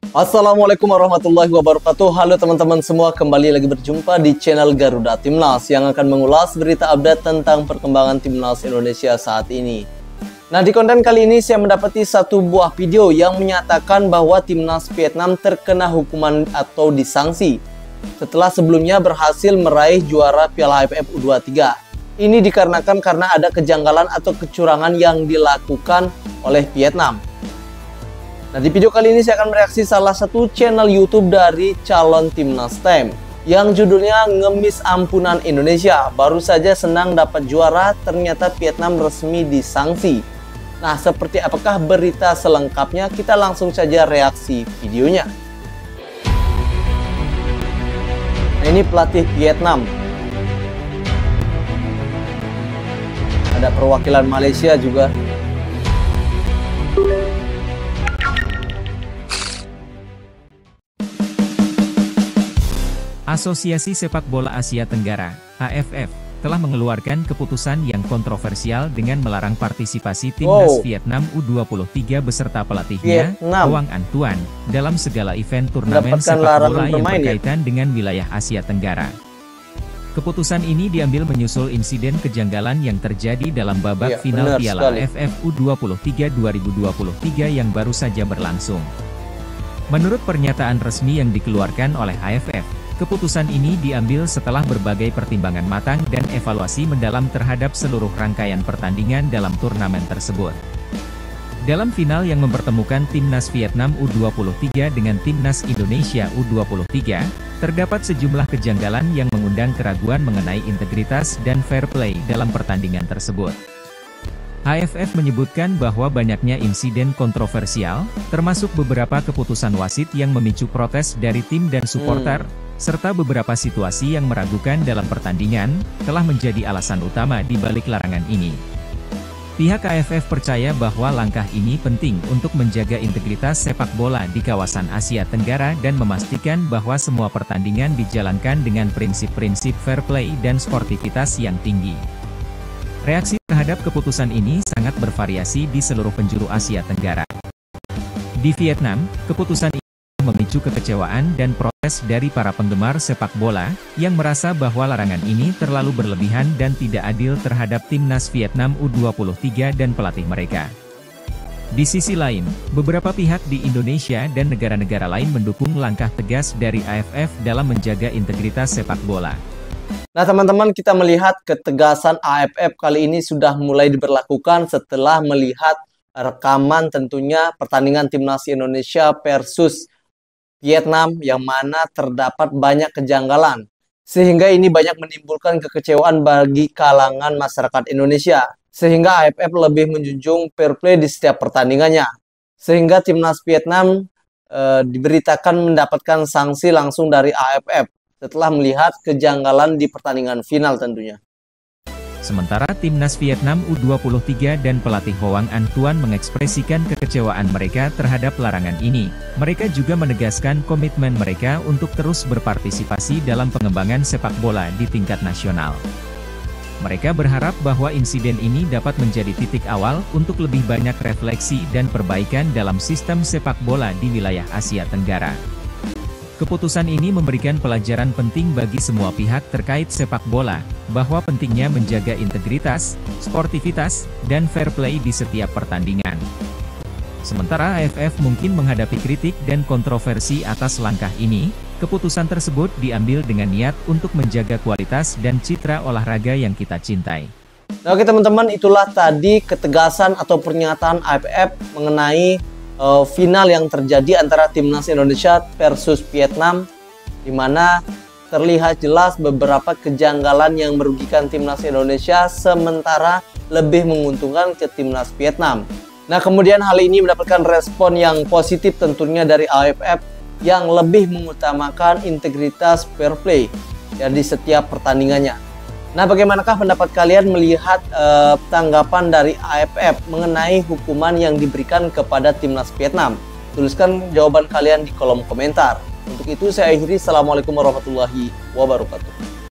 Assalamualaikum warahmatullahi wabarakatuh. Halo teman-teman semua, kembali lagi berjumpa di channel Garuda Timnas yang akan mengulas berita update tentang perkembangan Timnas Indonesia saat ini. Nah, di konten kali ini saya mendapati satu buah video yang menyatakan bahwa Timnas Vietnam terkena hukuman atau disanksi setelah sebelumnya berhasil meraih juara Piala AFF U23. Ini dikarenakan karena ada kejanggalan atau kecurangan yang dilakukan oleh Vietnam. Nah, di video kali ini saya akan mereaksi salah satu channel YouTube dari calon Timnas Tem yang judulnya Ngemis Ampunan Indonesia. Baru saja senang dapat juara, ternyata Vietnam resmi disanksi. Nah, seperti apakah berita selengkapnya? Kita langsung saja reaksi videonya. Nah, ini pelatih Vietnam. Ada perwakilan Malaysia juga. Asosiasi Sepak Bola Asia Tenggara, AFF, telah mengeluarkan keputusan yang kontroversial dengan melarang partisipasi Timnas Vietnam U23 beserta pelatihnya, Hoang Anh Tuan, dalam segala event turnamen sepak bola yang berkaitan dengan wilayah Asia Tenggara. Keputusan ini diambil menyusul insiden kejanggalan yang terjadi dalam babak final Piala AFF U23 2023 yang baru saja berlangsung. Menurut pernyataan resmi yang dikeluarkan oleh AFF, keputusan ini diambil setelah berbagai pertimbangan matang dan evaluasi mendalam terhadap seluruh rangkaian pertandingan dalam turnamen tersebut. Dalam final yang mempertemukan Timnas Vietnam U23 dengan Timnas Indonesia U23, terdapat sejumlah kejanggalan yang mengundang keraguan mengenai integritas dan fair play dalam pertandingan tersebut. AFF menyebutkan bahwa banyaknya insiden kontroversial, termasuk beberapa keputusan wasit yang memicu protes dari tim dan supporter, serta beberapa situasi yang meragukan dalam pertandingan, telah menjadi alasan utama di balik larangan ini. Pihak AFF percaya bahwa langkah ini penting untuk menjaga integritas sepak bola di kawasan Asia Tenggara dan memastikan bahwa semua pertandingan dijalankan dengan prinsip-prinsip fair play dan sportivitas yang tinggi. Reaksi terhadap keputusan ini sangat bervariasi di seluruh penjuru Asia Tenggara. Di Vietnam, keputusan ini memicu kekecewaan dan protes dari para penggemar sepak bola, yang merasa bahwa larangan ini terlalu berlebihan dan tidak adil terhadap Timnas Vietnam U23 dan pelatih mereka. Di sisi lain, beberapa pihak di Indonesia dan negara-negara lain mendukung langkah tegas dari AFF dalam menjaga integritas sepak bola. Nah, teman-teman, kita melihat ketegasan AFF kali ini sudah mulai diberlakukan setelah melihat rekaman tentunya pertandingan Timnas Indonesia versus Vietnam yang mana terdapat banyak kejanggalan. Sehingga ini banyak menimbulkan kekecewaan bagi kalangan masyarakat Indonesia. Sehingga AFF lebih menjunjung fair play di setiap pertandingannya. Sehingga Timnas Vietnam diberitakan mendapatkan sanksi langsung dari AFF setelah melihat kejanggalan di pertandingan final tentunya. Sementara Timnas Vietnam U23 dan pelatih Hoang Anh Tuan mengekspresikan kekecewaan mereka terhadap larangan ini. Mereka juga menegaskan komitmen mereka untuk terus berpartisipasi dalam pengembangan sepak bola di tingkat nasional. Mereka berharap bahwa insiden ini dapat menjadi titik awal untuk lebih banyak refleksi dan perbaikan dalam sistem sepak bola di wilayah Asia Tenggara. Keputusan ini memberikan pelajaran penting bagi semua pihak terkait sepak bola, bahwa pentingnya menjaga integritas, sportivitas, dan fair play di setiap pertandingan. Sementara AFF mungkin menghadapi kritik dan kontroversi atas langkah ini, keputusan tersebut diambil dengan niat untuk menjaga kualitas dan citra olahraga yang kita cintai. Nah, oke teman-teman, itulah tadi ketegasan atau pernyataan AFF mengenai final yang terjadi antara Timnas Indonesia versus Vietnam, di mana terlihat jelas beberapa kejanggalan yang merugikan Timnas Indonesia sementara lebih menguntungkan ke Timnas Vietnam. Nah, kemudian hal ini mendapatkan respon yang positif tentunya dari AFF yang lebih mengutamakan integritas fair play ya di setiap pertandingannya. Nah, bagaimanakah pendapat kalian melihat tanggapan dari AFF mengenai hukuman yang diberikan kepada Timnas Vietnam? Tuliskan jawaban kalian di kolom komentar. Untuk itu saya akhiri. Assalamualaikum warahmatullahi wabarakatuh.